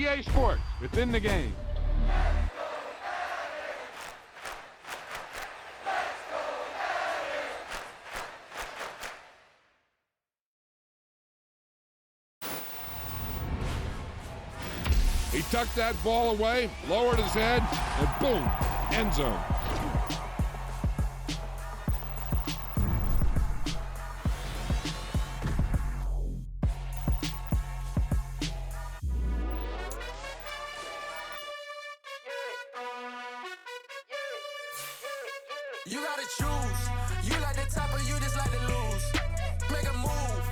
EA Sports. It's in the game. He tucked that ball away, lowered his head, and boom, end zone. You gotta choose. You like the top or you just like to lose. Make a move.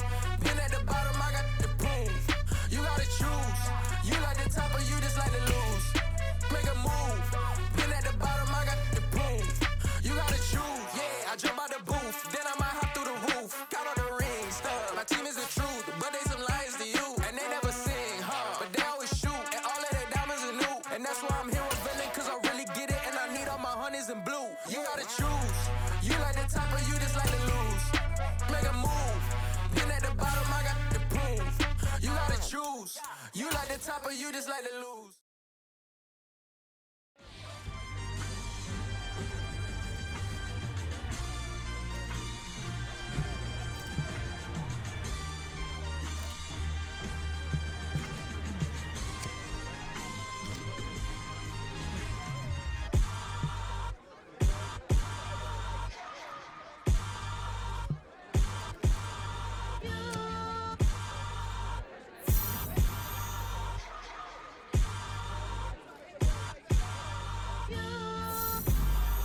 Pin at the bottom, I got the proof. You gotta choose. You like the top or you just like to lose. Make a move. Pin at the bottom, I got the proof. You gotta choose. Yeah, I jump out the booth. Then I might hop through the roof. Count on the rings. My team is the truth, but they some liars to you. And they never sing, huh? But they always shoot. And all of their diamonds are new. And that's why I'm here with Villain, cause I really get it. And I need all my honeys in blue. You gotta choose. You like the top or you just like to lose. Make a move. Then at the bottom, I got the proof. You gotta choose. You like the top or you just like to lose.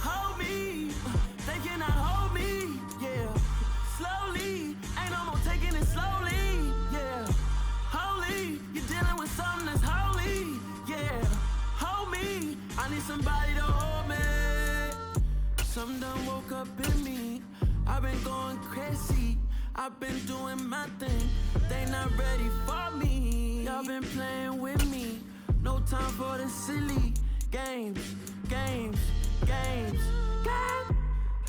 Hold me, they cannot hold me, yeah. Slowly, ain't no more taking it slowly, yeah. Holy, you're dealing with something that's holy, yeah. Hold me, I need somebody to hold me. Something done woke up in me. I've been going crazy. I've been doing my thing. They not ready for me. Y'all been playing with me. No time for the silly games, games, games. God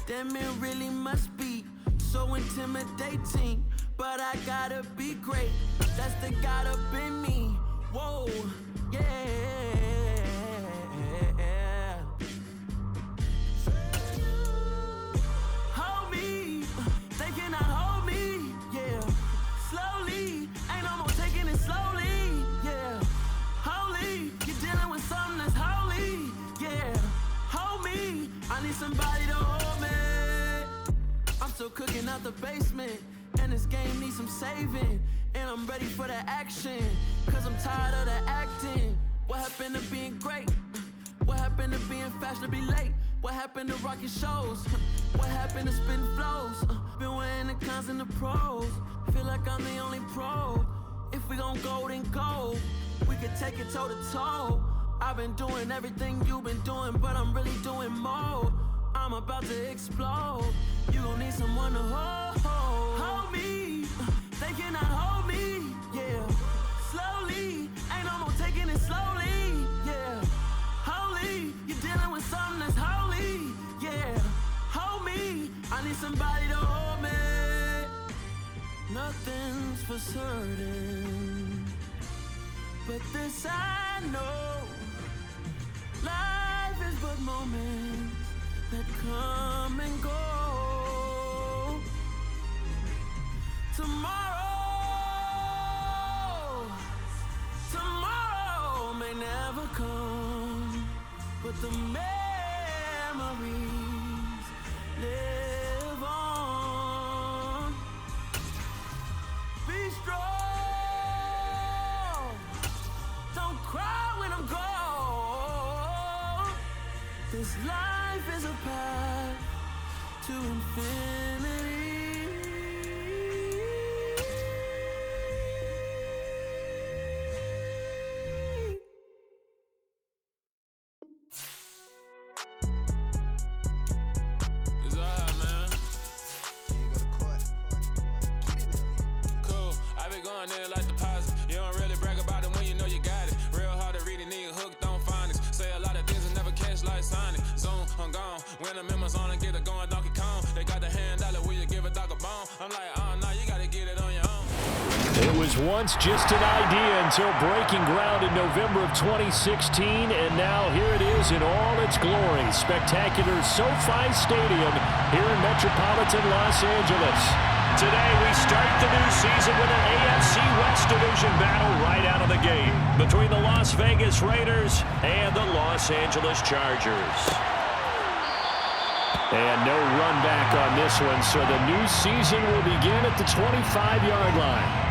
damn, it really must be so intimidating. But I gotta be great. That's the God up in me. Whoa, yeah. Hold me, they cannot hold me, yeah. Slowly, ain't no more taking it slowly, yeah. Holy, you're dealing with something that's holy, yeah. Hold me, I need somebody to hold me. I'm still cooking out the basement, and this game needs some saving. And I'm ready for the action, cause I'm tired of the acting. What happened to being great? What happened to being fashionably late? What happened to rocking shows? What happened to spitting flows? Been wearing the cons and the pros. Feel like I'm the only pro. If we gon' go, then go. We could take it toe to toe. I've been doing everything you've been doing, but I'm really doing more. I'm about to explode. You gon' need someone to hold. Hold me, they cannot hold me, yeah. Slowly, ain't no more taking it slowly, yeah. Holy, you're dealing with something that's holy, yeah. Hold me, I need somebody to hold me. Nothing's for certain, but this I know. Life is but moments that come and go. Tomorrow may never come, but the memories live on. Be strong, don't cry when I'm gone. This life is a path to infinity. When the members on and get it going Donkey Kong, they got the hand dollar, will you give a dog a bone? I'm like, oh no, you gotta get it on your own. It was once just an idea until breaking ground in November of 2016, and now here it is in all its glory. Spectacular SoFi Stadium here in metropolitan Los Angeles. Today we start the new season with an AFC West Division battle right out of the gate between the Las Vegas Raiders and the Los Angeles Chargers. And no run back on this one, so the new season will begin at the 25-yard line.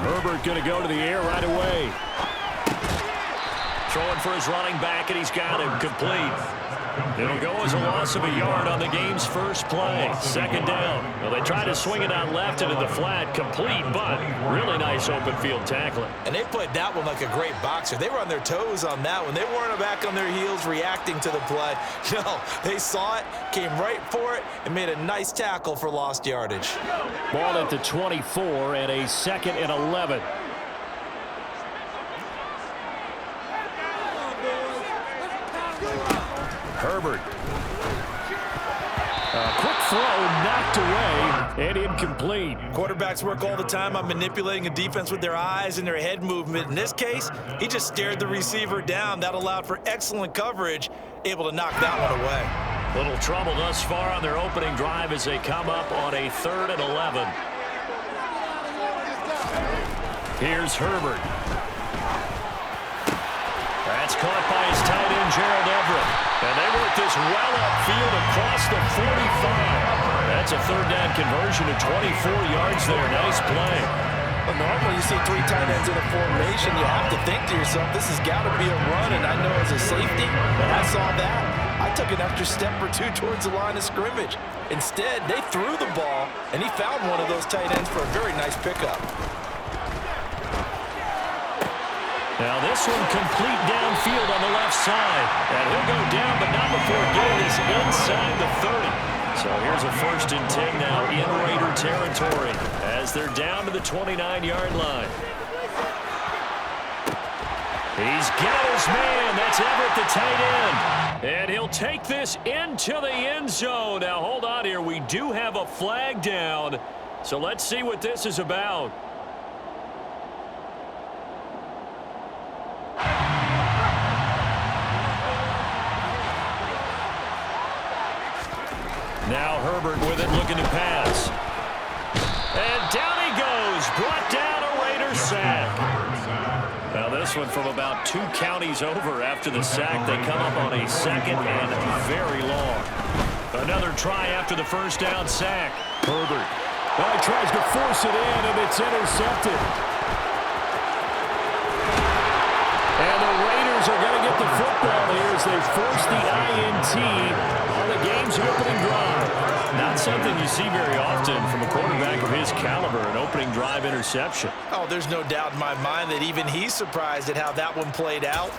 Herbert going to go to the air right away. Throwing for his running back, and he's got him complete. It'll go as a loss of a yard on the game's first play. Second down. Well, they try to swing it out left into the flat, complete, but really nice open field tackling. And they played that one like a great boxer. They were on their toes on that one. They weren't back on their heels reacting to the play. No, they saw it, came right for it, and made a nice tackle for lost yardage. Ball at the 24 and a 2nd and 11. Herbert. A quick throw knocked away and incomplete. Quarterbacks work all the time on manipulating a defense with their eyes and their head movement. In this case, he just stared the receiver down. That allowed for excellent coverage, able to knock that one away. Little trouble thus far on their opening drive as they come up on a 3rd and 11. Here's Herbert. That's caught by his tight end, Gerald Everett. And they work this well upfield across the 45. That's a 3rd down conversion of 24 yards there. Nice play. Well, normally you see 3 tight ends in a formation, you have to think to yourself, this has got to be a run, and I know as a safety, when I saw that, I took an extra step or 2 towards the line of scrimmage. Instead, they threw the ball, and he found one of those tight ends for a very nice pickup. Now this one complete downfield on the left side. And he'll go down, but not before getting this inside the 30. So here's a 1st and 10 now in Raider territory as they're down to the 29-yard line. He's got his man. That's Everett, the tight end. And he'll take this into the end zone. Now hold on here. We do have a flag down. So let's see what this is about. Now Herbert with it, looking to pass. And down he goes. Brought down a Raider sack. Now this one from about 2 counties over after the sack. They come up on a 2nd and very long. Another try after the 1st down sack. Herbert. Well, he tries to force it in, and it's intercepted. And the Raiders are going to get the football here as they force the INT on the game's opening drive. Not something you see very often from a quarterback of his caliber, an opening drive interception. Oh, there's no doubt in my mind that even he's surprised at how that one played out.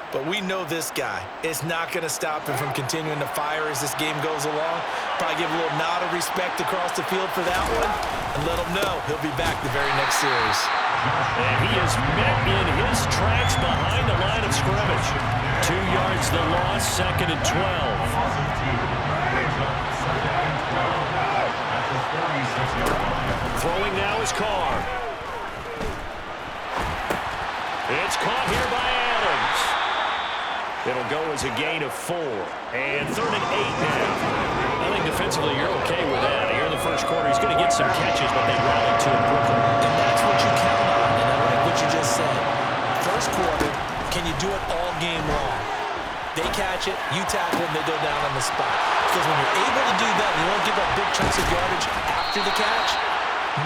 But we know this guy is not going to stop him from continuing to fire as this game goes along. Probably give a little nod of respect across the field for that one and let him know he'll be back the very next series. And he is met in his tracks behind the line of scrimmage. 2 yards the loss, 2nd and 12. Throwing now is Carr. It's caught here by Adams. It'll go as a gain of 4. And 3rd and 8 now. I think defensively you're okay with that. Here in the first quarter, he's going to get some catches, but they rally to him quickly. And that's what you count on, and I like what you just said. First quarter, can you do it all game long? They catch it, you tackle them, they go down on the spot. Because when you're able to do that, and you don't give up big chunks of yardage after the catch,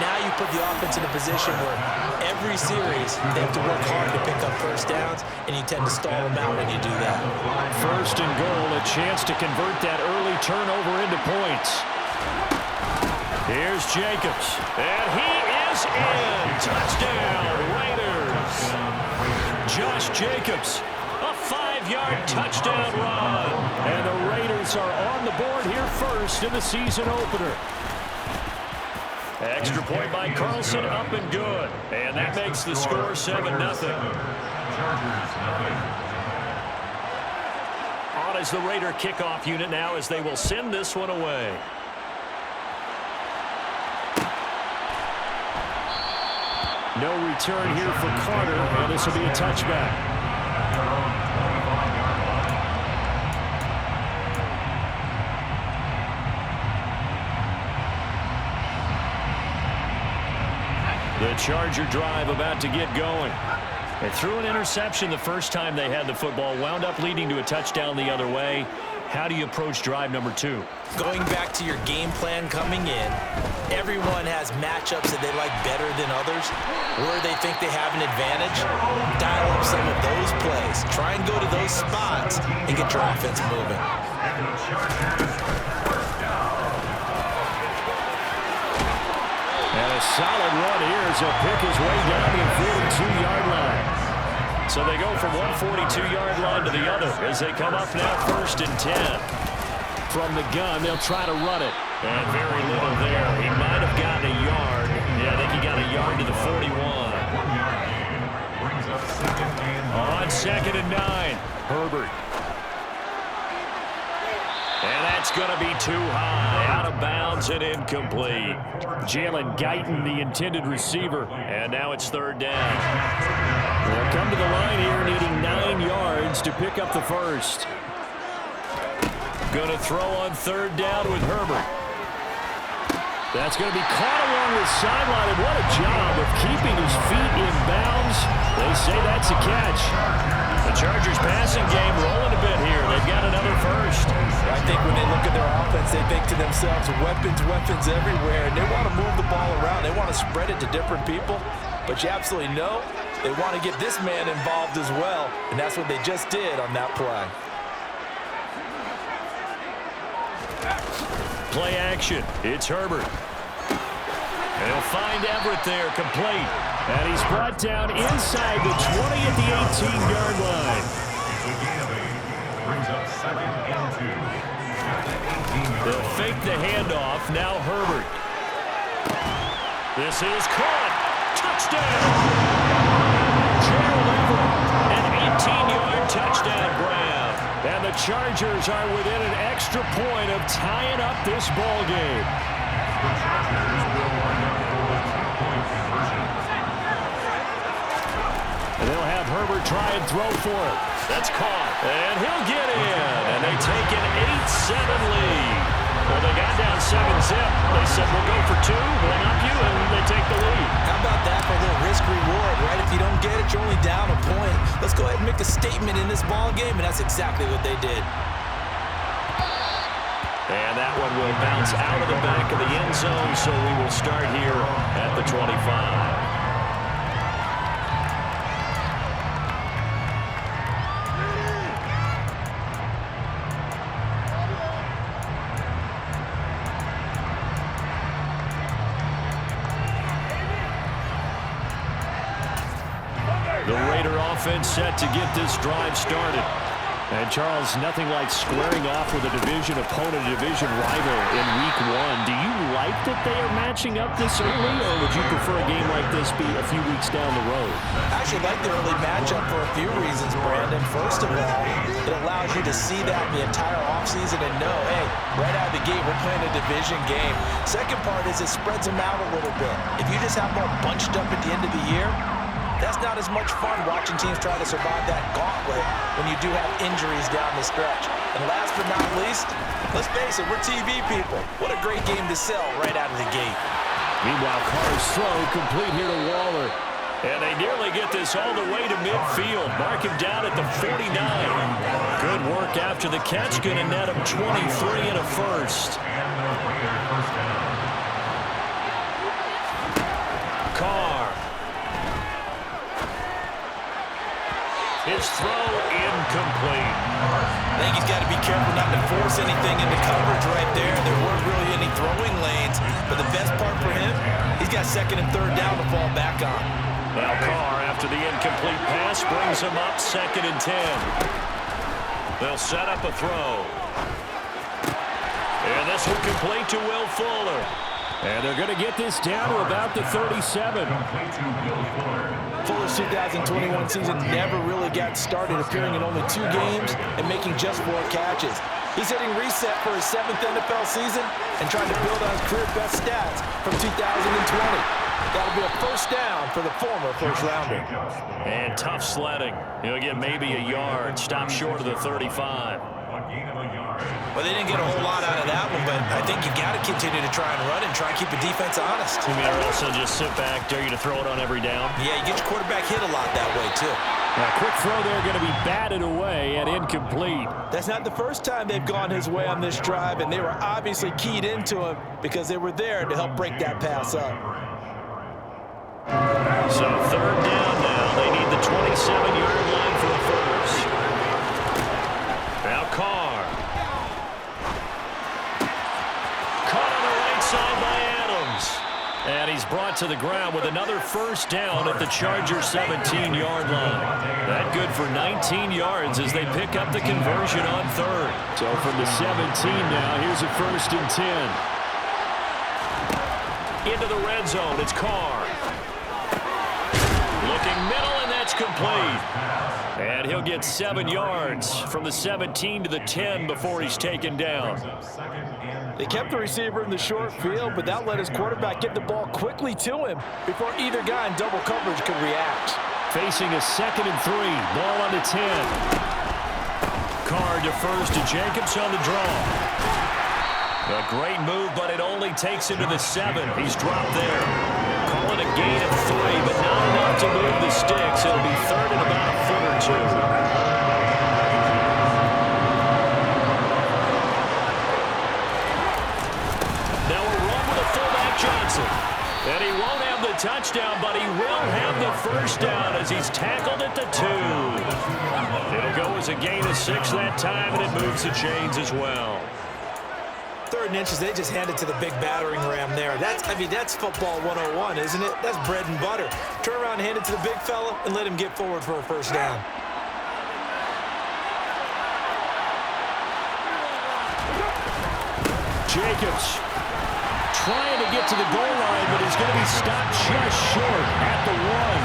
now you put the offense in a position where every series they have to work hard to pick up 1st downs, and you tend to stall them out when you do that. 1st and goal, a chance to convert that early turnover into points. Here's Jacobs, and he is in. Touchdown, Raiders. Josh Jacobs, a 5-yard touchdown run. And the Raiders are on the board here first in the season opener. Extra point by Carlson, up and good. And that makes the score 7-0. On is the Raider kickoff unit now as they will send this one away. No return here for Carter, and this will be a touchback. The Charger drive about to get going. They threw an interception the first time they had the football, wound up leading to a touchdown the other way. How do you approach drive number 2? Going back to your game plan coming in, everyone has matchups that they like better than others, where they think they have an advantage. Dial up some of those plays. Try and go to those spots and get your offense moving. And a solid run here as he'll pick his way down the 42-yard line. So they go from one 42-yard line to the other as they come up now 1st and 10. From the gun, they'll try to run it. And very little there. He might have gotten a yard. Yeah, I think he got a yard to the 41. On 2nd and 9, Herbert. And that's going to be too high, out of bounds and incomplete. Jalen Guyton, the intended receiver, and now it's 3rd down. They'll come to the line here needing 9 yards to pick up the first. Going to throw on 3rd down with Herbert. That's going to be caught along the sideline, and what a job of keeping his feet in bounds. They say that's a catch. The Chargers passing game rolling a bit here. They've got another first. I think when they look at their offense, they think to themselves, weapons everywhere, and they want to move the ball around. They want to spread it to different people, but you absolutely know they want to get this man involved as well, and that's what they just did on that play. Play action. It's Herbert. And he'll find Everett there, complete. And he's brought down inside the 20 at the 18-yard line. They'll fake the handoff. Now Herbert. This is caught. Touchdown. Gerald Everett. An 18-yard touchdown grab. And the Chargers are within an extra point of tying up this ball game. And they'll have Herbert try and throw for it. That's caught. And he'll get in. And they take an 8-7 lead. Well, they got down 7-zip. They said, we'll go for 2, we'll knock you, and they take the lead. How about that for a little risk-reward, right? If you don't get it, you're only down a point. Let's go ahead and make a statement in this ball game, and that's exactly what they did. And that one will bounce out of the back of the end zone, so we will start here at the 25. The Raider offense set to get this drive started. And, Charles, nothing like squaring off with a division opponent, a division rival in Week 1. Do you like that they are matching up this early, or would you prefer a game like this be a few weeks down the road? I actually like the early matchup for a few reasons, Brandon. First of all, it allows you to see that the entire offseason and know, hey, right out of the gate, we're playing a division game. Second part is it spreads them out a little bit. If you just have them all bunched up at the end of the year, that's not as much fun watching teams try to survive that gauntlet when you do have injuries down the stretch. And last but not least, let's face it, we're TV people. What a great game to sell right out of the gate. Meanwhile, Carr's throw complete here to Waller. And they nearly get this all the way to midfield. Mark him down at the 49. Good work after the catch. Going to net him 23 and a first. Carr. His throw incomplete. I think he's got to be careful not to force anything into coverage right there. There weren't really any throwing lanes. But the best part for him, he's got 2nd and 3rd down to fall back on. Now Carr, after the incomplete pass, brings him up 2nd and 10. They'll set up a throw. And this will complete to Will Fuller. And they're going to get this down to about the 37. Fuller's 2021 season never really got started, appearing in only 2 games and making just 4 catches. He's hitting reset for his 7th NFL season and trying to build on his career best stats from 2020. That'll be a first down for the former first-rounder. And tough sledding. He'll get maybe a yard. Stop short of the 35. Well, they didn't get a whole lot out of that one, but I think you got to continue to try and run and try and keep the defense honest. You mean also just sit back, dare you to throw it on every down? Yeah, you get your quarterback hit a lot that way, too. Now, quick throw there going to be batted away and incomplete. That's not the first time they've gone his way on this drive, and they were obviously keyed into him because they were there to help break that pass up. So 3rd down now. They need the 27-yard line for a first. Now Carr. Caught on the right side by Adams. And he's brought to the ground with another first down at the Chargers' 17-yard line. That good for 19 yards as they pick up the conversion on 3rd. So from the 17 now, here's a 1st and 10. Into the red zone, it's Carr. Looking middle, and that's complete. And he'll get 7 yards from the 17 to the 10 before he's taken down. They kept the receiver in the short field, but that let his quarterback get the ball quickly to him before either guy in double coverage could react. Facing a 2nd and 3, ball on the 10. Carr defers to Jacobs on the draw. A great move, but it only takes him to the 7. He's dropped there. Calling a gain of 3, but not enough to move the sticks. It'll be 3rd and about a foot or 2. Now a run with a fullback Johnson. And he won't have the touchdown, but he will have the first down as he's tackled at the 2. It'll go as a gain of 6 that time, and it moves the chains as well. 3rd and inches, they just hand it to the big battering ram there. That's football 101, isn't it? That's bread and butter. Turn around and hand it to the big fella and let him get forward for a first down. Jacobs trying to get to the goal line, but he's going to be stopped just short at the 1.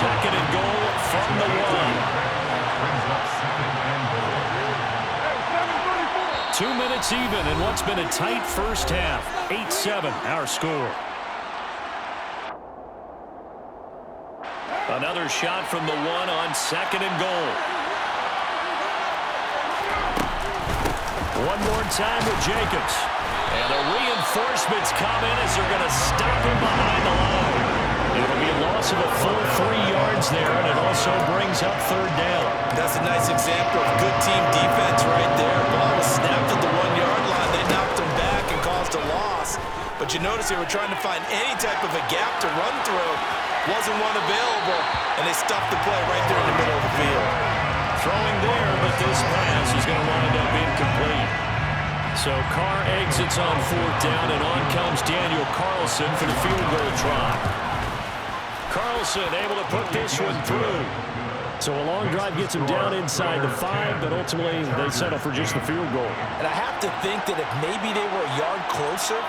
2nd and goal from the 1. 2 minutes even in what's been a tight first half. 8-7, our score. Another shot from the 1 on 2nd and goal. One more time with Jacobs. And the reinforcements come in as they're going to stop him behind the line. It'll be a loss of a full 3 yards there, and it also brings up 3rd down. That's a nice example of good team defense right there. Ball was snapped at the 1-yard line. They knocked him back and caused a loss. But you notice they were trying to find any type of a gap to run through. Wasn't one available, and they stopped the play right there in the middle of the field. Throwing there, but this pass is going to wind up incomplete. So Carr exits on 4th down, and on comes Daniel Carlson for the field goal try. Carlson able to put this one through. So a long drive gets him down inside the 5, but ultimately they settle for just the field goal. And I have to think that if maybe they were a yard closer,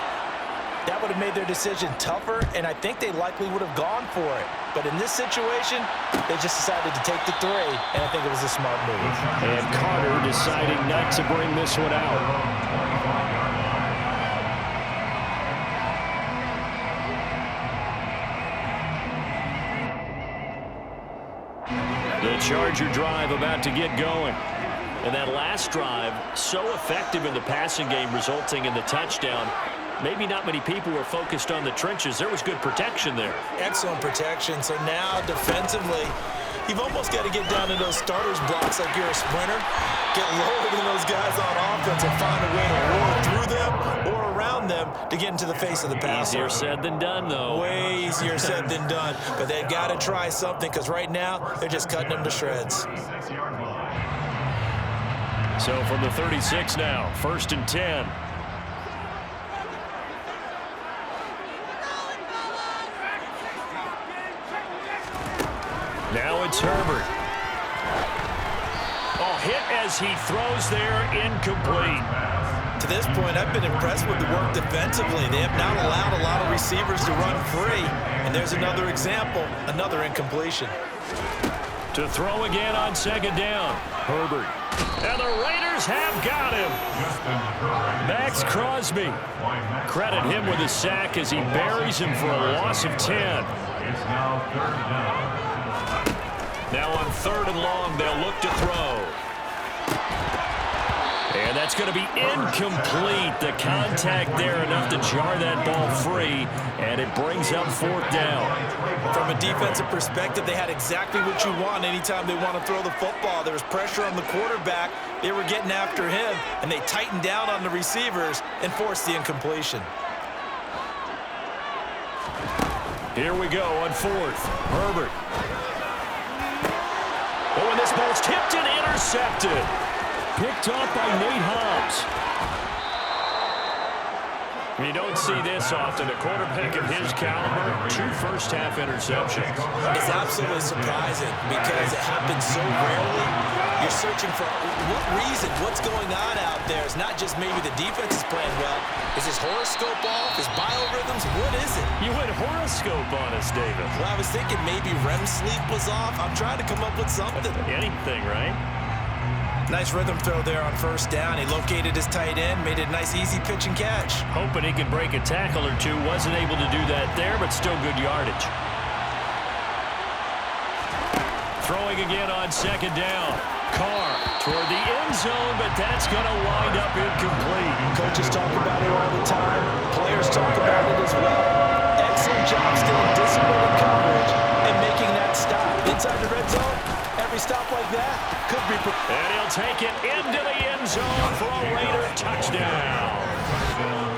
that would have made their decision tougher, and I think they likely would have gone for it. But in this situation, they just decided to take the 3, and I think it was a smart move. And Carter deciding not to bring this one out. The Charger drive about to get going. And that last drive, so effective in the passing game, resulting in the touchdown. Maybe not many people were focused on the trenches. There was good protection there. Excellent protection. So now, defensively, you've almost got to get down to those starters blocks like you're a sprinter. Get lower than those guys on offense and find a way to roll through them or around them to get into the face of the passer. Easier said than done, though. Way easier said than done. But they've got to try something because right now, they're just cutting them to shreds. So from the 36 now, 1st and 10. Now it's Herbert. Oh, hit as he throws there, incomplete. To this point, I've been impressed with the work defensively. They have not allowed a lot of receivers to run free. And there's another example, another incompletion. To throw again on second down. Herbert. And the Raiders have got him. Max Crosby. Credit him with a sack as he buries him for a loss of 10. Now on 3rd and long, they'll look to throw. And that's going to be incomplete. The contact there enough to jar that ball free, and it brings up 4th down. From a defensive perspective, they had exactly what you want anytime they want to throw the football. There was pressure on the quarterback. They were getting after him, and they tightened down on the receivers and forced the incompletion. Here we go on 4th. Herbert. Oh, and this ball's tipped and intercepted. Picked off by Nate Hobbs. You don't see this often. A quarterback of his caliber, 2 first-half interceptions. It's absolutely surprising because it happens so rarely. You're searching for what reason, what's going on out there. It's not just maybe the defense is playing well. Is his horoscope off? His biorhythms? What is it? You went horoscope on us, David. Well, I was thinking maybe REM sleep was off. I'm trying to come up with something. Anything, right? Nice rhythm throw there on 1st down. He located his tight end, made it a nice easy pitch and catch. Hoping he could break a tackle or two. Wasn't able to do that there, but still good yardage. Throwing again on 2nd down. Carr toward the end zone, but that's going to wind up incomplete. Coaches talk about it all the time. Players talk about it as well. Excellent job staying disciplined in coverage and making that stop. Inside the red zone, every stop like that could be... And he'll take it into the end zone for a Raider touchdown.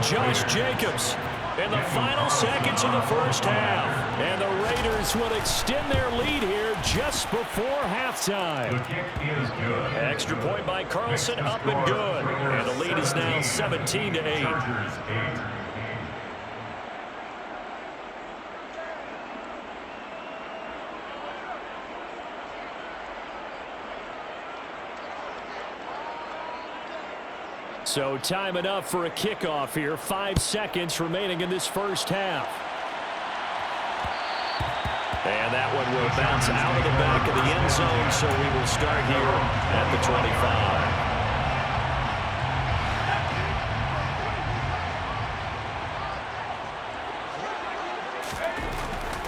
Josh Jacobs in the final seconds of the 1st half. And the Raiders will extend their lead here just before halftime. The kick is good. Extra point by Carlson, up and good. And the lead is now 17-8. Chargers 8. So time enough for a kickoff here. 5 seconds remaining in this 1st half. And that one will bounce out of the back of the end zone, so we will start here at the 25.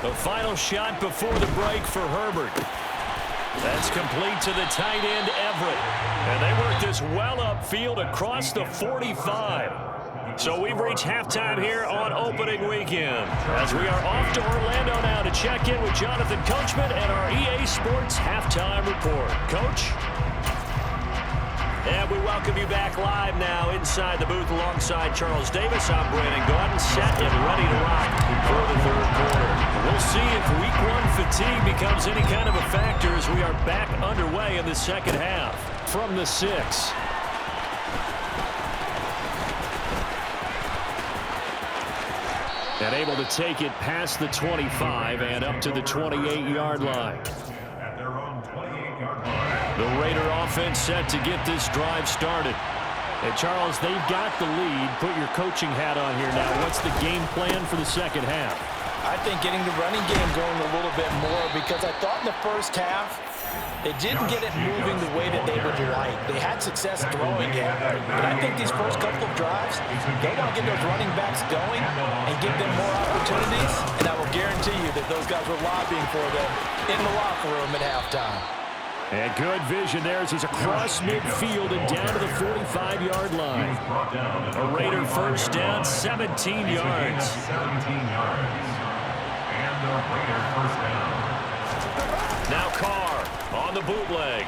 The final shot before the break for Herbert. That's complete to the tight end, Everett. And they work this well upfield across the 45. So we've reached halftime here on opening weekend. As we are off to Orlando now to check in with Jonathan Coachman and our EA Sports Halftime Report. Coach? And we welcome you back live now inside the booth alongside Charles Davis. I'm Brandon Gordon, set and ready to rock for the 3rd quarter. We'll see if week 1 fatigue becomes any kind of a factor as we are back underway in the 2nd half. From the 6. And able to take it past the 25 and up to the 28-yard line. At their own 28-yard line. The Raider offense set to get this drive started. And Charles, they've got the lead. Put your coaching hat on here now. What's the game plan for the 2nd half? I think getting the running game going a little bit more because I thought in the 1st half they didn't get it moving the way that they would like. They had success throwing it, but I think these first couple of drives, they want to get those running backs going and give them more opportunities, and I will guarantee you that those guys were lobbying for them in the locker room at halftime. And good vision there as he's across midfield and down to the 45-yard line. A Raider 1st down, 17 yards. 17 yards. And the Raider 1st down. Now Carr on the bootleg.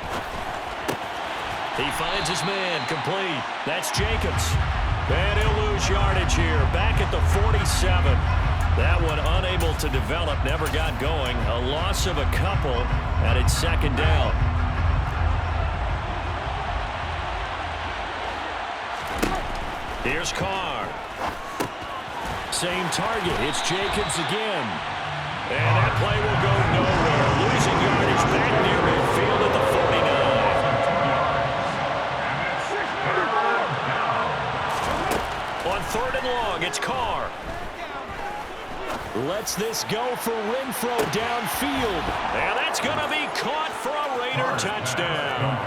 He finds his man, complete. That's Jacobs. And he'll lose yardage here, back at the 47. That one unable to develop, never got going. A loss of a couple, and it's 2nd down. Here's Carr. Same target. It's Jacobs again. And that play will go nowhere. Losing yardage Chargers back near midfield at the 49. On 3rd and long, it's Carr. Lets this go for Renfro downfield. And that's going to be caught for a Raider touchdown.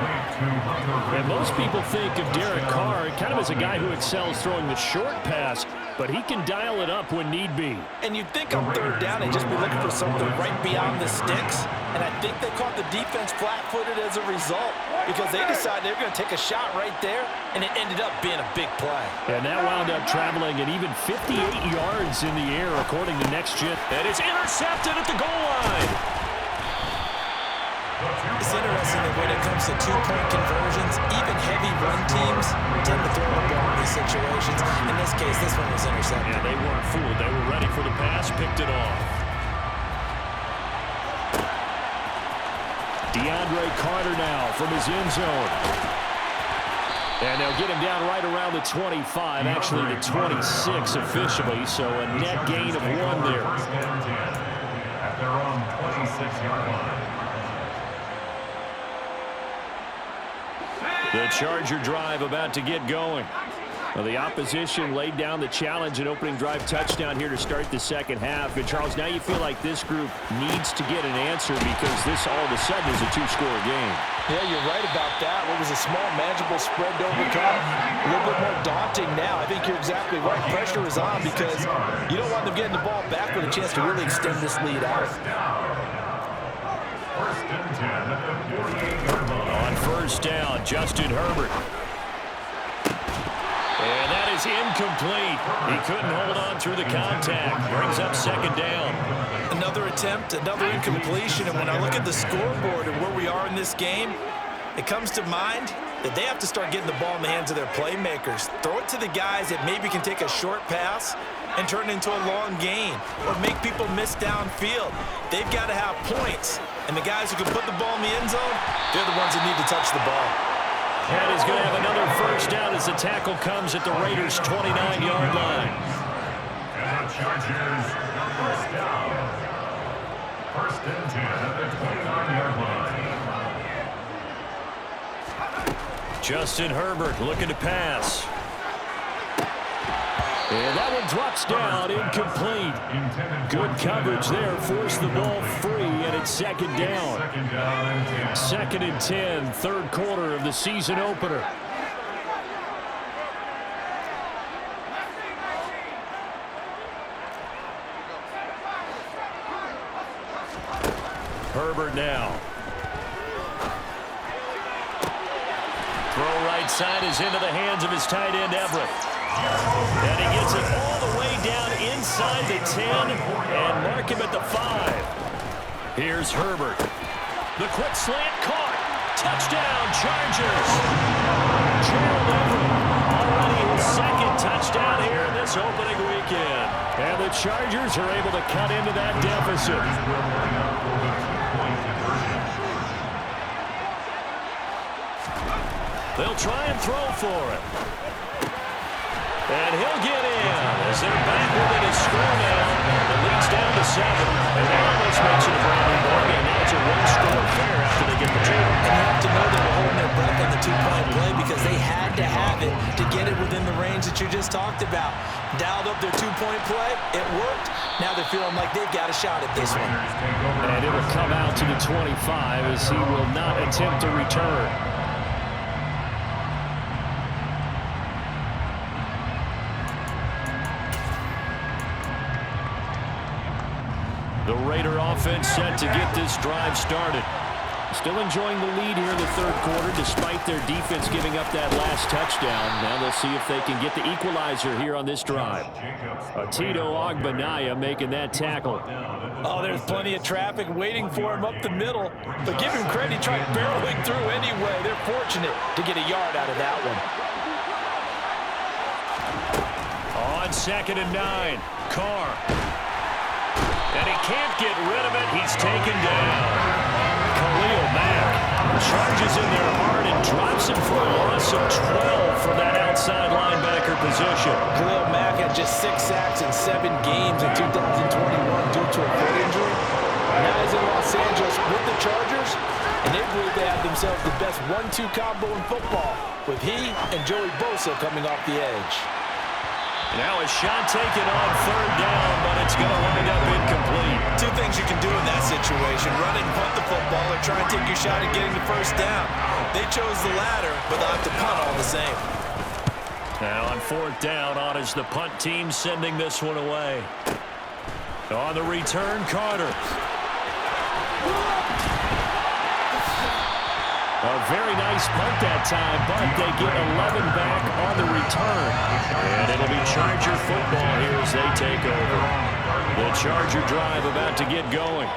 And most people think of Derek Carr kind of as a guy who excels throwing the short pass, but he can dial it up when need be. And you'd think on 3rd down they'd just be looking for something right beyond the sticks. And I think they caught the defense flat-footed as a result because they decided they were going to take a shot right there, and it ended up being a big play. And that wound up traveling at even 58 yards in the air, according to Next Gen. And it's intercepted at the goal line. It's interesting that when it comes to two-point conversions, even heavy run teams tend to throw the ball in these situations. In this case, this one was intercepted. Yeah, they weren't fooled. They were ready for the pass, picked it off. DeAndre Carter now from his end zone. And they'll get him down right around the 25, actually the 26 officially, so a net gain of 1 there. At their own 26-yard line. The Charger drive about to get going. Well, the opposition laid down the challenge and opening drive touchdown here to start the second half. And, Charles, now you feel like this group needs to get an answer because this all of a sudden is a 2-score game. Yeah, you're right about that. What was a small, manageable spread to overcome, a little bit more daunting now. I think you're exactly right. Pressure is on because you don't want them getting the ball back with a chance to really extend this lead out. First and 10 at the 48-yard line. On 1st down, Justin Herbert. And that is incomplete. He couldn't hold on through the contact. Brings up 2nd down. Another attempt, another incompletion. And when I look at the scoreboard and where we are in this game, it comes to mind that they have to start getting the ball in the hands of their playmakers. Throw it to the guys that maybe can take a short pass and turn it into a long gain or make people miss downfield. They've got to have points. And the guys who can put the ball in the end zone, they're the ones that need to touch the ball. And he's going to have another 1st down as the tackle comes at the Raiders' 29-yard line. And the Chargers, 1st down. 1st and 10 at the 29-yard line. Justin Herbert looking to pass. And that one drops down, incomplete. Good coverage there, forced the ball free, and it's 2nd down. 2nd and 10, 3rd quarter of the season opener. Herbert now. Throw right side is into the hands of his tight end, Everett. And he gets it all the way down inside the 10 and mark him at the 5. Here's Herbert. The quick slant caught. Touchdown, Chargers. Gerald Everett already his 2nd touchdown here in this opening weekend. And the Chargers are able to cut into that deficit. They'll try and throw for it. And he'll get in as they're back within a score now. It leads down to 7. And they almost makes it a brand new ball game. Now it's a 1-score affair after they get the 2. And you have to know they were holding their breath on the 2-point play because they had to have it to get it within the range that you just talked about. Dialed up their 2-point play. It worked. Now they're feeling like they've got a shot at this one. And it will come out to the 25 as he will not attempt to return. The Raider offense set to get this drive started. Still enjoying the lead here in the 3rd quarter despite their defense giving up that last touchdown. Now they'll see if they can get the equalizer here on this drive. Tito Ogbanaya making that tackle. Oh, there's plenty of traffic waiting for him up the middle. But give him credit, he tried barreling through anyway. They're fortunate to get a yard out of that one. On 2nd and 9, Carr. And he can't get rid of it. He's taken down. Khalil Mack charges in there hard and drops him for a loss of 12 from that outside linebacker position. Khalil Mack had just 6 sacks in 7 games in 2021 due to a foot injury. Now he's in Los Angeles with the Chargers, believe they had themselves the best 1-2 combo in football, with he and Joey Bosa coming off the edge. Now a shot taken on third down, but it's going to wind up incomplete. Two things you can do in that situation: run it and punt the football, or try and take your shot at getting the first down. They chose the latter, but they'll have to punt all the same. Now on fourth down, on is the punt team sending this one away. On the return, Carter. A very nice punt that time, but they get 11 back on the return. And it'll be Charger football here as they take over. The Charger drive about to get going.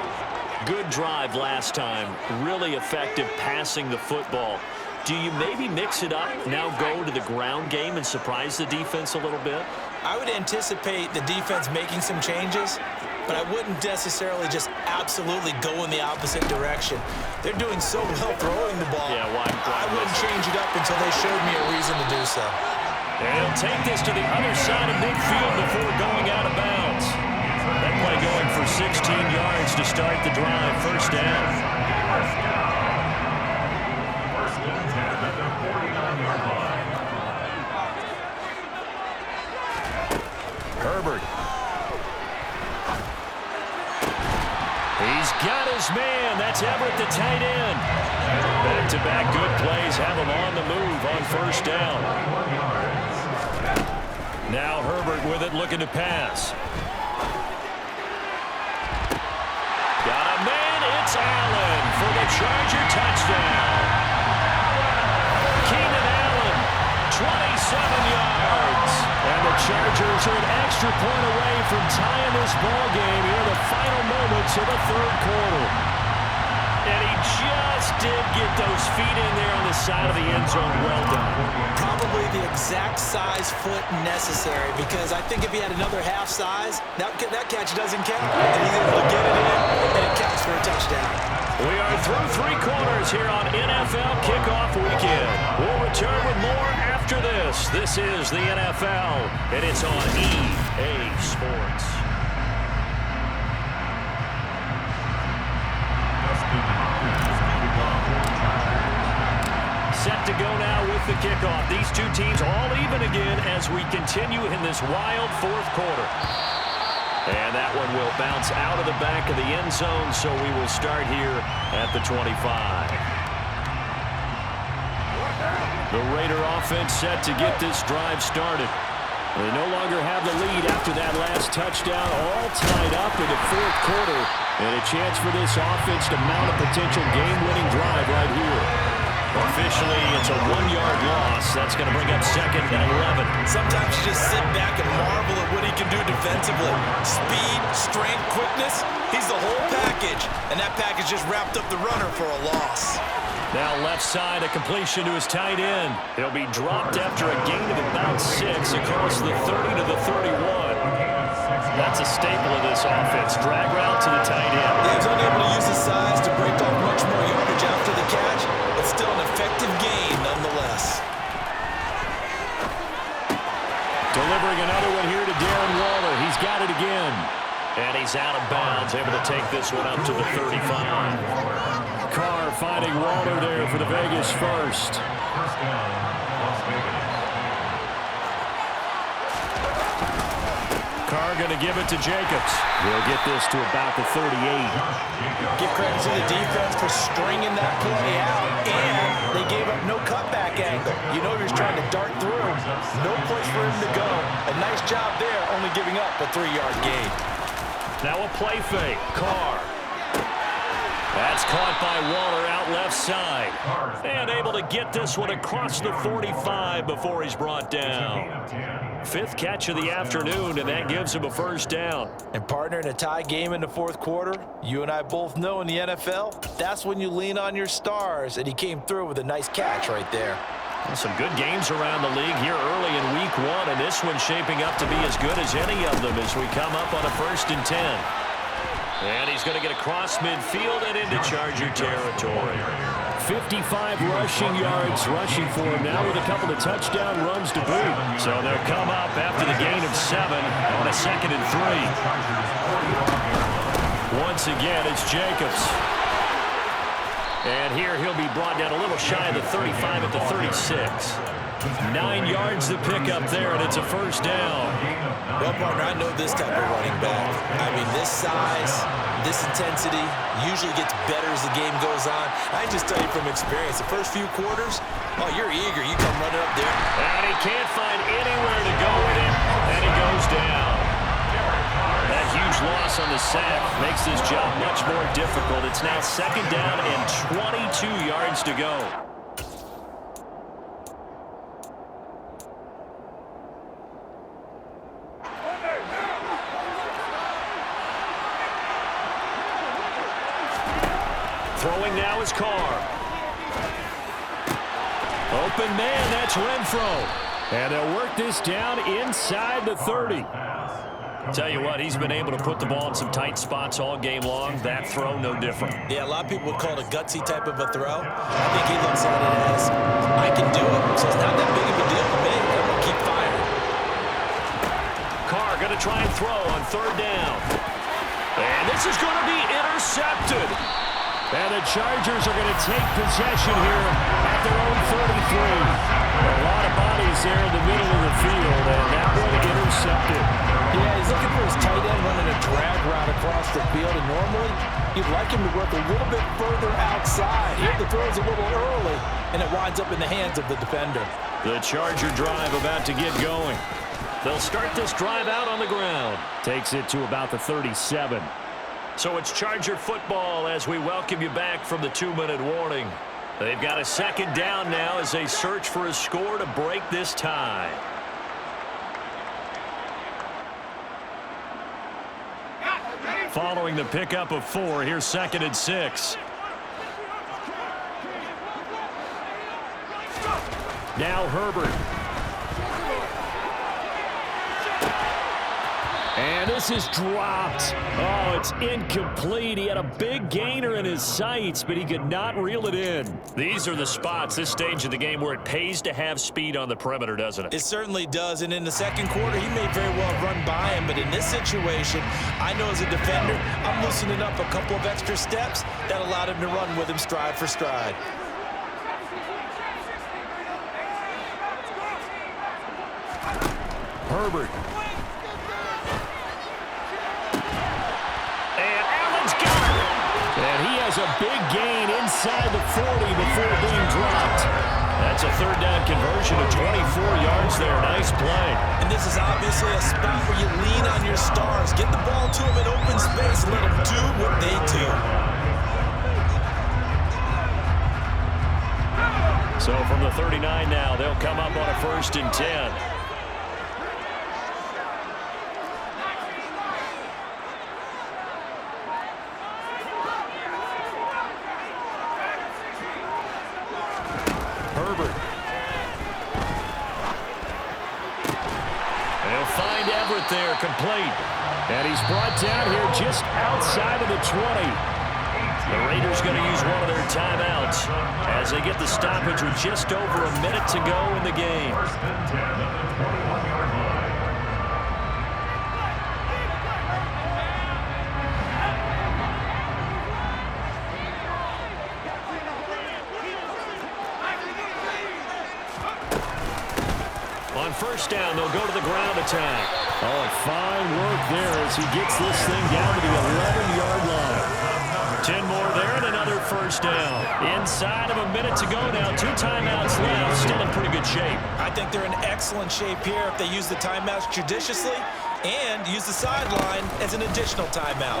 Good drive last time. Really effective passing the football. Do you maybe mix it up, now go to the ground game and surprise the defense a little bit? I would anticipate the defense making some changes, but I wouldn't necessarily just absolutely go in the opposite direction. They're doing so well throwing the ball. Yeah, why I wouldn't change it up until they showed me a reason to do so. And he'll take this to the other side of midfield before going out of bounds. That play going for 16 yards to start the drive. First down. First and 10 at the 49-yard line. Herbert. He's got his man. That's Everett, the tight end. Back-to-back good plays have him on the move on first down. Now Herbert with it, looking to pass. Got a man. It's Allen for the Charger touchdown. Keenan Allen, 27 yards. And the Chargers are an extra point away from tying this ball game here in the final moments of the third quarter. And he just did get those feet in there on the side of the end zone. Well done. Probably the exact size foot necessary, because I think if he had another half size, that catch doesn't count. And he's able to get it in, and it counts for a touchdown. We are through three quarters here on NFL Kickoff Weekend. We'll return with more after this. This is the NFL, and it's on EA Sports. Set to go now with the kickoff. These two teams all even again as we continue in this wild fourth quarter. And that one will bounce out of the back of the end zone, so we will start here at the 25. The Raider offense set to get this drive started. They no longer have the lead after that last touchdown, all tied up in the fourth quarter. And a chance for this offense to mount a potential game-winning drive right here. Officially, it's a 1-yard loss. That's going to bring up second and 11. Sometimes you just sit back and marvel at what he can do defensively. Speed, strength, quickness, he's the whole package. And that package just wrapped up the runner for a loss. Now left side, a completion to his tight end. He'll be dropped after a gain of about 6 across the 30 to the 31. That's a staple of this offense. Drag route to the tight end. He was unable to use his size to break off much more yardage after the catch, but still an effective gain nonetheless. Delivering another one here to Darren Waller. He's got it again. And he's out of bounds, able to take this one up to the 35. Carr finding Waller there for the Vegas first. First down, Las Vegas. Carr going to give it to Jacobs. We'll get this to about the 38. Give credit to the defense for stringing that play out, and they gave up no cutback angle. You know he was trying to dart through. No place for him to go. A nice job there, only giving up a 3-yard gain. Now a play fake. Carr. That's caught by Waller out left side. And able to get this one across the 45 before he's brought down. 5th catch of the afternoon, and that gives him a first down. And partner, in a tie game in the fourth quarter, you and I both know in the NFL, that's when you lean on your stars, and he came through with a nice catch right there. Well, some good games around the league here early in week 1, and this one's shaping up to be as good as any of them as we come up on a 1st and 10. And he's going to get across midfield and into Charger territory. 55 rushing yards rushing for him now with a couple of touchdown runs to boot. So they'll come up after the gain of 7 on a 2nd and 3. Once again, it's Jacobs. And here he'll be brought down a little shy of the 35 at the 36. 9 yards to pick up there, and it's a first down. Well, partner, I know this type of running back. I mean, this size, this intensity usually gets better as the game goes on. I can just tell you from experience, the first few quarters, oh, you're eager. You come running up there. And he can't find anywhere to go with it, and he goes down. That huge loss on the sack makes this job much more difficult. It's now second down and 22 yards to go. Throwing now is Carr. Open man, that's Renfro. And they'll work this down inside the 30. Tell you what, he's been able to put the ball in some tight spots all game long. That throw, no different. Yeah, a lot of people would call it a gutsy type of a throw. I think he looks at it as, I can do it, so it's not that big of a deal for me. I'm going to keep firing. Carr going to try and throw on third down. And this is going to be intercepted. And the Chargers are going to take possession here at their own 33. A lot of bodies there in the middle of the field, and that one intercepted. Yeah, he's looking for his tight end running a drag route across the field, and normally you'd like him to work a little bit further outside. Here the throw's a little early, and it winds up in the hands of the defender. The Charger drive about to get going. They'll start this drive out on the ground. Takes it to about the 37. So it's Charger football as we welcome you back from the 2-minute warning. They've got a second down now as they search for a score to break this tie. Following the pickup of 4, here's 2nd and 6. Now Herbert. And this is dropped. Oh, it's incomplete. He had a big gainer in his sights, but he could not reel it in. These are the spots, this stage of the game, where it pays to have speed on the perimeter, doesn't it? It certainly does, and in the second quarter, he may very well run by him, but in this situation, I know as a defender, I'm loosening up a couple of extra steps that allowed him to run with him stride for stride. Herbert. And Allen's got it. And he has a big gain inside the 40 before being dropped. That's a third down conversion of 24 yards there. Nice play. And this is obviously a spot where you lean on your stars. Get the ball to them in open space and let them do what they do. So from the 39 now, they'll come up on a 1st and 10. Herbert. They'll find Everett there, complete. And he's brought down here just outside of the 20. The Raiders going to use one of their timeouts as they get the stoppage with just over a minute to go in the game. First and 10 at the 21-yard line. On first down, they'll go to the ground attack. Oh, fine work there as he gets this thing down to the 11-yard line. 10 more there and another first down. Inside of a minute to go now. 2 timeouts left. Still in pretty good shape. I think they're in excellent shape here if they use the timeouts judiciously and use the sideline as an additional timeout.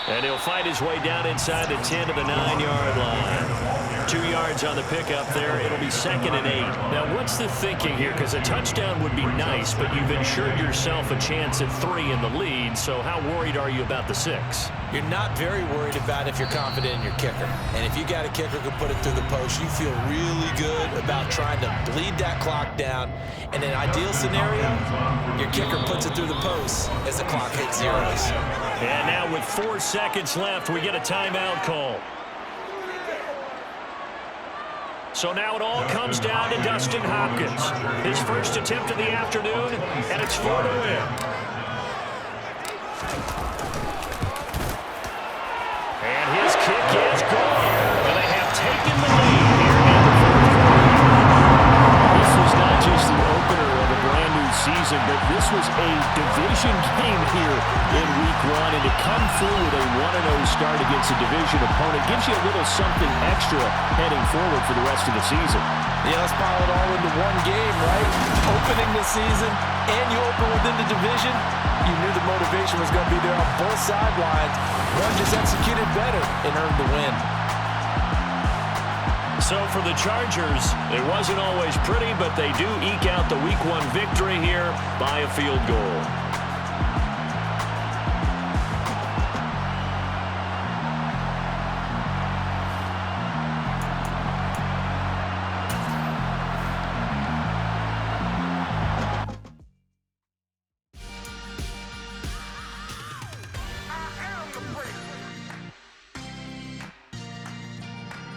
And he'll fight his way down inside the 10 to the 9-yard line. 2 yards on the pickup there. It'll be 2nd and 8. Now, what's the thinking here? Because a touchdown would be nice, but you've ensured yourself a chance at 3 in the lead. So how worried are you about the 6? You're not very worried about if you're confident in your kicker. And if you got a kicker who can put it through the post, you feel really good about trying to bleed that clock down. In an ideal scenario, your kicker puts it through the post as the clock hits zeros. And now with 4 seconds left, we get a timeout call. So now it all comes down to Dustin Hopkins. His first attempt of the afternoon, and it's 4 to win. And his kick is gone, and they have taken the lead here in the fourth quarter. This was not just the opener of a brand new season, but this was a division game here in week 1, and to come through with a 1-0 start against a division opponent gives you a little something extra heading forward for the rest of the season. Yeah, let's pile it all into one game, right? Opening the season, and you open within the division. You knew the motivation was going to be there on both sidelines. One just executed better and earned the win. So for the Chargers, it wasn't always pretty, but they do eke out the Week 1 victory here by a field goal.